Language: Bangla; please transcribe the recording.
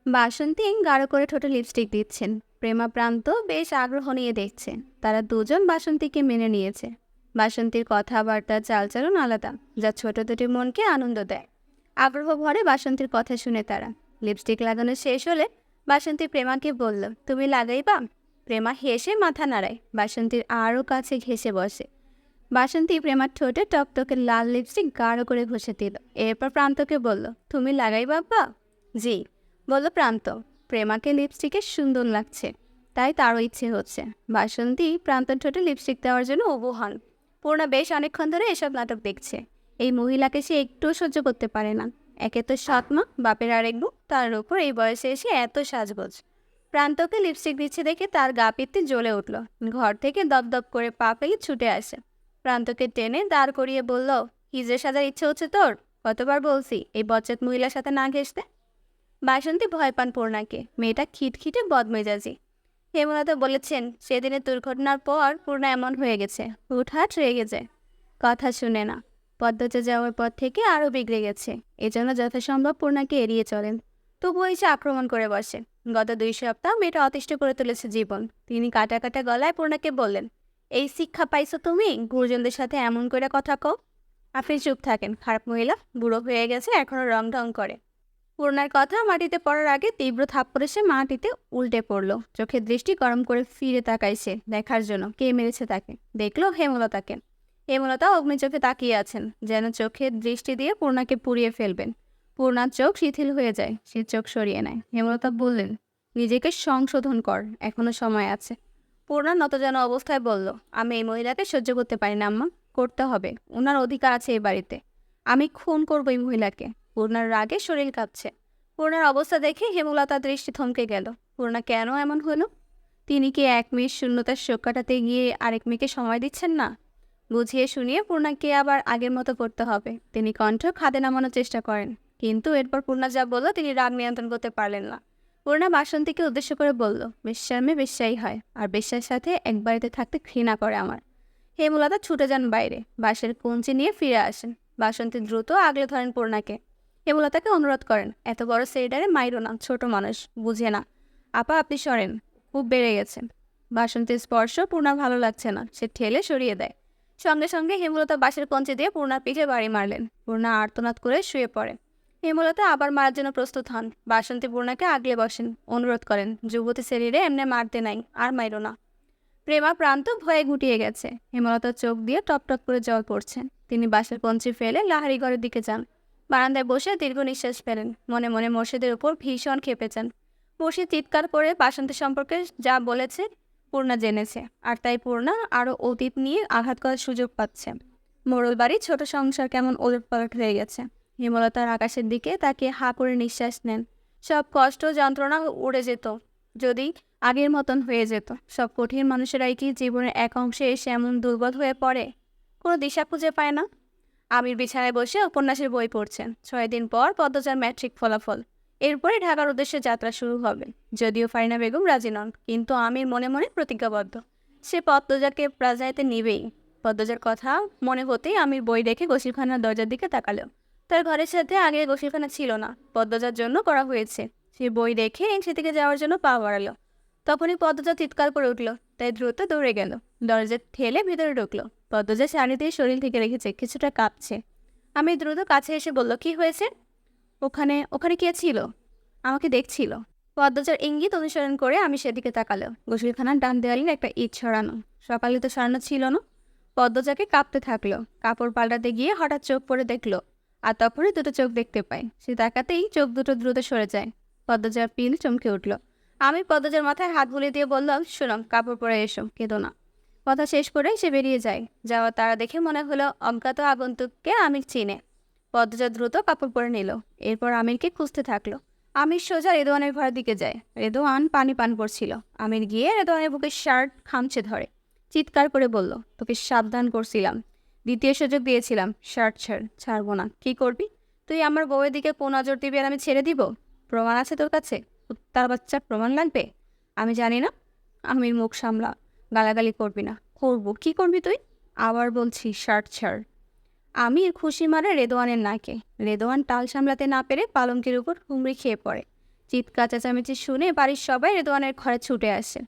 বাসন্তী গাঢ় করে ঠোঁটে লিপস্টিক দিচ্ছেন। প্রেমা প্রান্ত বেশ আগ্রহ নিয়ে দেখছে। তারা দুজন বাসন্তীকে মেনে নিয়েছে। বাসন্তীর কথাবার্তা চালচলন আলাদা, যা ছোট দুটি মনকে আনন্দ দেয়। আগ্রহ ভরে বাসন্তীর কথা শুনে তারা। লিপস্টিক লাগানো শেষ হলে বাসন্তী প্রেমাকে বলল, তুমি লাগাইবা? প্রেমা হেসে মাথা নাড়ায়। বাসন্তীর আরও কাছে ঘেঁষে বসে। বাসন্তী প্রেমার ঠোঁটে টকটকে লাল লিপস্টিক গাঢ় করে ঘষে দিল। এরপর প্রান্তকে বলল, তুমি লাগাই বাবা? জি, বলল প্রান্ত। প্রেমাকে লিপস্টিকে সুন্দর লাগছে, তাই তারও ইচ্ছে হচ্ছে। বাসন্তী প্রান্তর ঠোঁটে লিপস্টিক দেওয়ার জন্য উবু হন। পূর্ণা বেশ অনেকক্ষণ ধরে এসব নাটক দেখছে। এই মহিলাকে সে একটুও সহ্য করতে পারে না। একে তো সৎ মা, বাপের আরেক বউ, তার উপর এই বয়সে এসে এত সাজগোজ। প্রান্তকে লিপস্টিক দিচ্ছে দেখে তার গা পিত্তে জ্বলে উঠল। ঘর থেকে দপদপ করে পা ফেলে ছুটে আসে। প্রান্তকে টেনে দাঁড় করিয়ে বলল, হিজড়ে সাজার ইচ্ছে হচ্ছে তোর? কতবার বলছি এই বচ্চাত মহিলার সাথে না ঘেঁষতে। বাসন্তী ভয় পান পূর্ণাকে। মেয়েটা খিটখিটে বদমেজাজি। হেমলতা বলেছেন, সেদিনের দুর্ঘটনার পর পূর্ণা এমন হয়ে গেছে, হুটহাট রেগে যায়, কথা শুনে না। পদ্মজা যাওয়ার পর থেকে আরও বিগড়ে গেছে। এজন্য যথাসম্ভব পূর্ণাকে এড়িয়ে চলেন। তবুও এসে আক্রমণ করে বসে। গত 2 সপ্তাহ মেয়েটা অতিষ্ঠ করে তুলেছে জীবন। তিনি কাটা কাটা গলায় পূর্ণাকে বললেন, এই শিক্ষা পাইছো তুমি গুরুজনদের সাথে এমন করে কথা কও? আপনি চুপ থাকেন, খারাপ মহিলা, বুড়ো হয়ে গেছে, এখনো রং ঢং করে। পূর্ণার কথা মাটিতে পড়ার আগে তীব্র থাপ্পড়ে সে মাটিতে উল্টে পড়ল। চোখের দৃষ্টি গরম করে ফিরে তাকায় সে, দেখার জন্য কে মেরেছে তাকে। দেখলো হেমলতাকে। হেমলতা অগ্নি চোখে তাকিয়ে আছেন, যেন চোখের দৃষ্টি দিয়ে পূর্ণাকে পুড়িয়ে ফেলবেন। পূর্ণার চোখ শিথিল হয়ে যায়। সে চোখ সরিয়ে নেয়। হেমলতা বললেন, নিজেকে সংশোধন কর, এখনো সময় আছে। পূর্ণা নতজানু অবস্থায় বলল, আমি এই মহিলাকে সহ্য করতে পারি না আম্মা। করতে হবে, ওনার অধিকার আছে এই বাড়িতে। আমি খুন করবো এই মহিলাকে। পূর্ণার রাগে শরীর কাঁপছে। পূর্ণার অবস্থা দেখে হেমলতার দৃষ্টি থমকে গেল। পূর্ণা কেন এমন হলো? তিনি কি এক মেয়ের শূন্যতার শোক কাটাতে গিয়ে আরেক মেয়েকে সময় দিচ্ছেন না? বুঝিয়ে শুনিয়ে পূর্ণাকে আবার আগের মতো করতে হবে। তিনি কণ্ঠ খাদে নামানোর চেষ্টা করেন, কিন্তু এরপর পূর্ণা যা বলল তিনি রাগ নিয়ন্ত্রণ করতে পারলেন না। পূর্ণা বাসন্তীকে উদ্দেশ্য করে বলল, বেশ্যার মেয়ে বেশ্যাই হয়, আর বেশ্যার সাথে এক বাড়িতে থাকতে ঘৃণা করে আমার। হেমলতা ছুটে যান বাইরে, বাঁশের কঞ্চি নিয়ে ফিরে আসেন। বাসন্তী দ্রুত আগলে ধরেন পূর্ণাকে। হেমলতাকে অনুরোধ করেন, এত বড় সেইডারে মাইরো না, ছোট মানুষ, বুঝে না। আপা আপনি সরেন, খুব বেড়ে গেছেন। বাসন্তীর স্পর্শ পূর্ণার ভালো লাগছে না। সে ঠেলে সরিয়ে দেয়। সঙ্গে সঙ্গে হেমলতা বাঁশের কঞ্চি দিয়ে পূর্ণার পিঠে বাড়ি মারলেন। পূর্ণা আর্তনাদ করে শুয়ে পড়ে। হেমলতা আবার মারার জন্য প্রস্তুত হন। বাসন্তী পূর্ণাকে আগলে বসেন, অনুরোধ করেন, যুবতী শরীরে এমনি মারতে নাই, আর মাইরো না। প্রেমা প্রান্ত ভয়ে গুটিয়ে গেছে। হেমলতার চোখ দিয়ে টপ টপ করে জল পড়ছে। তিনি বাঁশের কঞ্চি ফেলে লাহারি ঘরের দিকে যান। বারান্দায় বসে দীর্ঘ নিঃশ্বাস ফেলেন। মনে মনে মোর্শেদের উপর ভীষণ ক্ষেপে যান। মোর্শেদ চিৎকার করে বাসন্তী সম্পর্কে যা বলেছে পূর্ণা জেনেছে, আর তাই পূর্ণা আরও অতীত নিয়ে আঘাত করার সুযোগ পাচ্ছে। মোড়ল বাড়ির ছোট সংসার কেমন ওলটপালট হয়ে গেছে। হেমলতার আকাশের দিকে তাকিয়ে হা করে নিঃশ্বাস নেন। সব কষ্ট যন্ত্রণা উড়ে যেত যদি আগের মতন হয়ে যেত। সব কঠিন মানুষেরাই কি জীবনের এক অংশে এসে এমন দুর্বল হয়ে পড়ে, কোনো দিশা খুঁজে পায় না? আমির বিছানায় বসে উপন্যাসের বই পড়ছেন। 6 দিন পর পদ্মজার ম্যাট্রিক ফলাফল। এরপরে ঢাকার উদ্দেশ্যে যাত্রা শুরু হবে। যদিও ফারিনা বেগম রাজি নন, কিন্তু আমির মনে মনে প্রতিজ্ঞাবদ্ধ, সে পদ্মজাকে প্রাজাইতে নিবেই। পদ্মজার কথা মনে হতেই আমির বই রেখে গোসলখানার দরজার দিকে তাকালো। তার ঘরের সাথে আগে গোসলখানা ছিল না, পদ্মজার জন্য করা হয়েছে। সে বই রেখে সেদিকে যাওয়ার জন্য পা বাড়ালো। তখনই পদ্মজা চিৎকার করে উঠল, তাই দ্রুত দৌড়ে গেল। দরজা ঠেলে ভিতরে ঢুকলো। পদ্মজা শাড়ি দিয়ে শরীর থেকে রেখেছে, কিছুটা কাঁপছে। আমি দ্রুত কাছে এসে বলল, কি হয়েছে? ওখানে ওখানে কে ছিল? আমাকে দেখছিল। পদ্মজার ইঙ্গিত অনুসরণ করে আমি সেদিকে তাকালো। গোসলখানার ডান দেয়ালের একটা ইট ছড়ানো। সকালে তো সরানো ছিল না। পদ্মজাকে কাঁপতে থাকলো। কাপড় পাল্টাতে গিয়ে হঠাৎ চোখ পড়ে দেখলো, আর তখনই দুটো চোখ দেখতে পাই। সে তাকাতেই চোখ দুটো দ্রুত সরে যায়। পদ্মজার পিল চমকে উঠল। আমি পদ্মজার মাথায় হাত বুলিয়ে দিয়ে বললাম, শোনো, কাপড় পরে এসো, কেঁদো না। কথা শেষ করে সে বেরিয়ে যায়। যাওয়ার তারা দেখে মনে হলো অজ্ঞাত আগন্তুককে আমির চিনে। পদ্মজা দ্রুত কাপড় পরে নিল। এরপর আমিরকে খুঁজতে থাকলো। আমির সোজা রেদওয়ানের ঘরের দিকে যায়। রেদওয়ান পানি পান করছিল। আমির গিয়ে রেদওয়ানের বুকে শার্ট খামচে ধরে চিৎকার করে বলল, তোকে সাবধান করছিলাম, দ্বিতীয় সুযোগ দিয়েছিলাম, শার্ট ছাড়বো না। কি করবি তুই? আমার বউয়ের দিকে কোন নজর দিবি আর আমি ছেড়ে দিব? প্রমাণ আছে তোর কাছে? তার বাচ্চা, প্রমাণ লাগবে? আমি জানি না। আমির মুখ সামলা, গালাগালি করবি না। করবো। কি করবি তুই? আবার বলছি, শার্ট ছাড়। আমির খুশি মারে রেদওয়ানের নাকে। রেদওয়ান টাল সামলাতে না পেরে পালঙ্কের উপর হুমড়ি খেয়ে পড়ে। চিৎকার চেঁচামেচি শুনে বাড়ির সবাই রেদওয়ানের ঘরে ছুটে আসে।